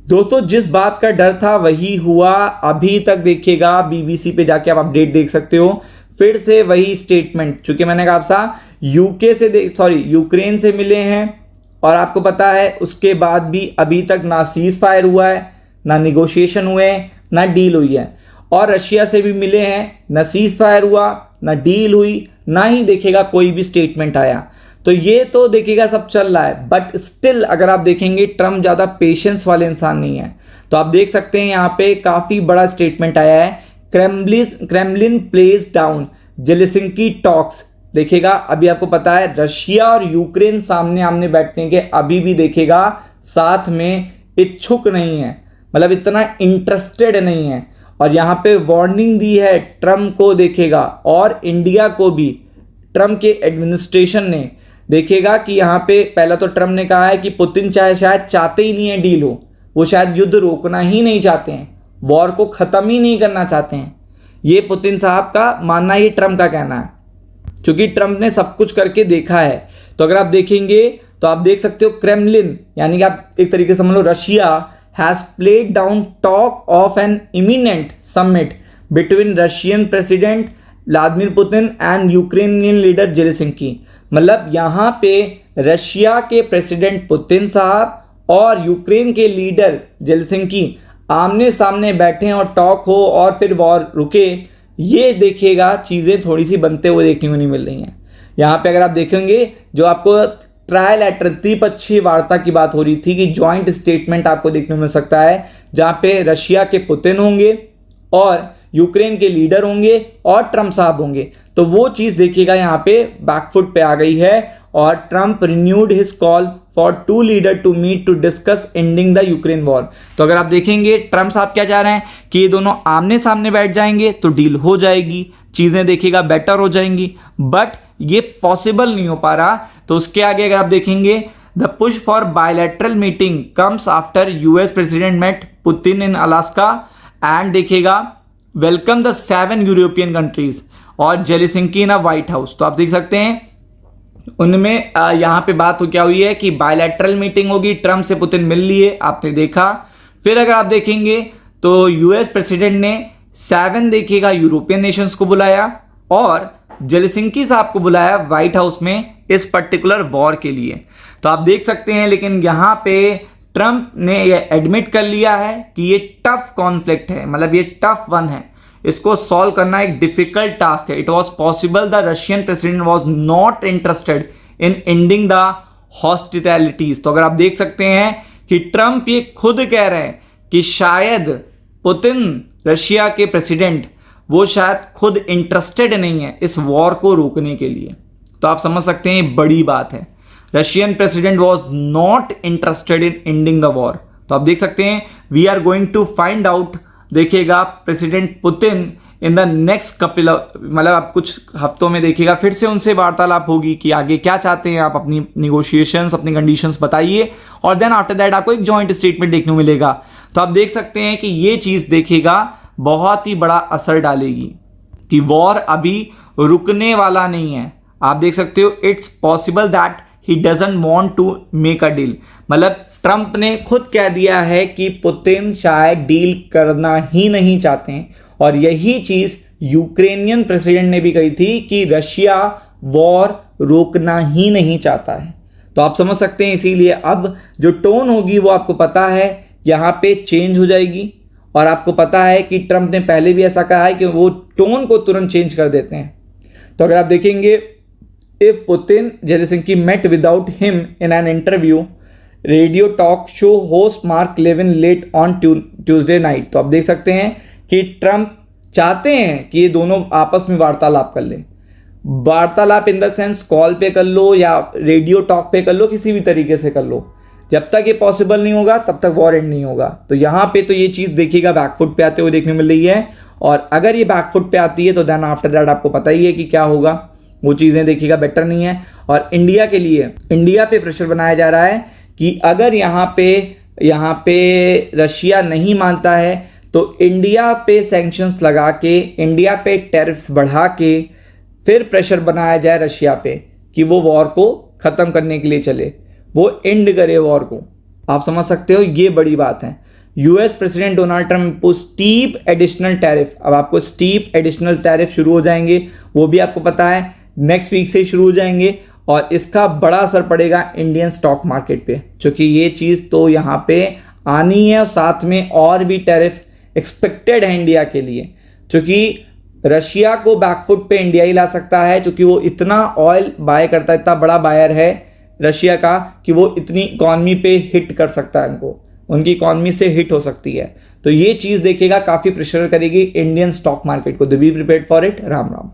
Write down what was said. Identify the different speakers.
Speaker 1: दोस्तों जिस बात का डर था वही हुआ। अभी तक देखिएगा बीबीसी पे जाके आप अपडेट देख सकते हो, फिर से वही स्टेटमेंट। चूंकि मैंने कहा आपसा यूक्रेन से मिले हैं, और आपको पता है उसके बाद भी अभी तक ना सीज फायर हुआ है, ना निगोशिएशन हुए हैं, ना डील हुई है। और रशिया से भी मिले हैं, ना सीज फायर हुआ, ना डील हुई, ना ही देखिएगा कोई भी स्टेटमेंट आया। तो ये तो देखिएगा सब चल रहा है, बट स्टिल अगर आप देखेंगे ट्रम्प ज़्यादा पेशेंस वाले इंसान नहीं है। तो आप देख सकते हैं यहाँ पे काफ़ी बड़ा स्टेटमेंट आया है, क्रेमलिन प्लेस डाउन जेलेसिंकी टॉक्स। देखिएगा अभी आपको पता है रशिया और यूक्रेन सामने आमने बैठने के अभी भी देखिएगा साथ में इच्छुक नहीं है, मतलब इतना इंटरेस्टेड नहीं है। और यहाँ पे वार्निंग दी है ट्रम्प को देखिएगा, और इंडिया को भी। ट्रम्प के एडमिनिस्ट्रेशन ने देखिएगा कि यहाँ पे पहला तो ट्रम्प ने कहा है कि पुतिन शायद चाहते ही नहीं है डील हो, वो शायद युद्ध रोकना ही नहीं चाहते हैं, वॉर को ख़त्म ही नहीं करना चाहते हैं। ये पुतिन साहब का मानना, ये ट्रम्प का कहना है, क्योंकि ट्रम्प ने सब कुछ करके देखा है। तो अगर आप देखेंगे तो आप देख सकते हो क्रेमलिन, यानी कि आप एक तरीके से समझ लो Russia has played down talk of an imminent summit between Russian president Vladimir Putin and Ukrainian leader Zelensky. मतलब यहाँ पे रशिया के प्रेसिडेंट पुतिन साहब और यूक्रेन के लीडर जेलेसिंकी आमने सामने बैठे और टॉक हो और फिर वॉर रुके। ये देखिएगा चीज़ें थोड़ी सी बनते हुए देखने को नहीं मिल रही हैं। यहाँ पे अगर आप देखेंगे जो आपको ट्रायलैटरल त्रिपक्षीय वार्ता की बात हो रही थी कि जॉइंट स्टेटमेंट आपको देखने को मिल सकता है, जहाँ पे रशिया के पुतिन होंगे और यूक्रेन के लीडर होंगे और ट्रम्प साहब होंगे। तो वो चीज़ देखिएगा यहाँ पे बैकफुट पे आ गई है, और Trump renewed his call for two leader to meet to discuss ending the Ukraine war. तो अगर आप देखेंगे ट्रम्प साहब क्या चाह रहे हैं कि ये दोनों आमने सामने बैठ जाएंगे तो डील हो जाएगी, चीज़ें देखिएगा बेटर हो जाएंगी, बट ये पॉसिबल नहीं हो पा रहा। तो उसके आगे अगर आप देखेंगे the push for bilateral meeting comes after US president met Putin in Alaska and देखिएगा वेलकम द 7 यूरोपियन कंट्रीज और जेलेसिंकी इन व्हाइट हाउस। तो आप देख सकते हैं उनमें यहाँ पे बात हो क्या हुई है कि बायलैटरल मीटिंग होगी, ट्रम्प से पुतिन मिल लिए, आपने देखा। फिर अगर आप देखेंगे तो यूएस प्रेसिडेंट ने 7 देखिएगा यूरोपियन नेशंस को बुलाया और जेलेसिंकी साहब को बुलाया व्हाइट हाउस में इस पर्टिकुलर वॉर के लिए। तो आप देख सकते हैं, लेकिन यहाँ पे ट्रम्प ने ये एडमिट कर लिया है कि ये टफ कॉन्फ्लिक्ट है, मतलब ये टफ वन है, इसको सॉल्व करना एक डिफिकल्ट टास्क है। It was possible the Russian president was not interested in ending the hostilities. तो अगर आप देख सकते हैं कि ट्रम्प ये खुद कह रहे हैं कि शायद पुतिन रशिया के प्रेसिडेंट वो शायद खुद इंटरेस्टेड नहीं है इस वॉर को रोकने के लिए। तो आप समझ सकते हैं ये बड़ी बात है, Russian president was not interested in ending the war. तो आप देख सकते हैं we are going to find out, देखिएगा president Putin in the next couple, मतलब आप कुछ हफ्तों में देखिएगा फिर से उनसे वार्तालाप होगी कि आगे क्या चाहते हैं आप, अपनी निगोशिएशंस, अपनी कंडीशंस बताइए, और देन आफ्टर दैट आपको एक जॉइंट स्टेटमेंट देखने को मिलेगा। तो आप देख सकते हैं कि ये चीज़ देखिएगा बहुत ही बड़ा असर डालेगी कि वॉर अभी रुकने वाला नहीं है। आप देख सकते हो it's possible that he doesn't want to make a deal, मतलब ट्रम्प ने खुद कह दिया है कि पुतिन शायद डील करना ही नहीं चाहते हैं, और यही चीज़ यूक्रेनियन प्रेसिडेंट ने भी कही थी कि रशिया वॉर रोकना ही नहीं चाहता है। तो आप समझ सकते हैं, इसीलिए अब जो टोन होगी वो आपको पता है यहाँ पे चेंज हो जाएगी, और आपको पता है कि ट्रम्प ने पहले भी ऐसा कहा है कि वो टोन को तुरंत चेंज कर देते हैं। तो अगर आप देखेंगे if Putin Zelensky met without him in an interview, radio talk show host Mark Levin late on Tuesday night. तो आप देख सकते हैं कि ट्रम्प चाहते हैं कि ये दोनों आपस में वार्तालाप कर लें, वार्तालाप इन द सेंस कॉल पे कर लो या रेडियो टॉक पे कर लो, किसी भी तरीके से कर लो। जब तक ये पॉसिबल नहीं होगा तब तक वॉर एंड नहीं होगा। तो यहाँ पे तो ये चीज़ देखिएगा बैकफुट पे आते हुए देखने मिल रही है, और अगर ये बैकफुट पे आती है तो देन आफ्टर दैट आपको पता ही है कि क्या होगा, वो चीज़ें देखिएगा बेटर नहीं है। और इंडिया के लिए इंडिया पे प्रेशर बनाया जा रहा है कि अगर यहाँ पे रशिया नहीं मानता है तो इंडिया पे सैंक्शंस लगा के, इंडिया पे टैरिफ्स बढ़ा के फिर प्रेशर बनाया जाए रशिया पे कि वो वॉर को ख़त्म करने के लिए चले, वो एंड करे वॉर को। आप समझ सकते हो, ये बड़ी बात है। यूएस प्रेसिडेंट डोनाल्ड ट्रंप को स्टीप एडिशनल टैरिफ, अब आपको स्टीप एडिशनल टैरिफ शुरू हो जाएंगे, वो भी आपको पता है नेक्स्ट वीक से ही शुरू हो जाएंगे, और इसका बड़ा असर पड़ेगा इंडियन स्टॉक मार्केट पे, क्योंकि ये चीज़ तो यहाँ पे आनी है, और साथ में और भी टैरिफ एक्सपेक्टेड है इंडिया के लिए, क्योंकि रशिया को बैकफुट पे इंडिया ही ला सकता है, क्योंकि वो इतना ऑयल बाय करता है, इतना बड़ा बायर है रशिया का, कि वो इतनी इकॉनमी पे हिट कर सकता है, उनको उनकी इकॉनमी से हिट हो सकती है। तो ये चीज़ देखिएगा, काफ़ी प्रेशर करेगी इंडियन स्टॉक मार्केट को। Be prepared for it. Ram Ram.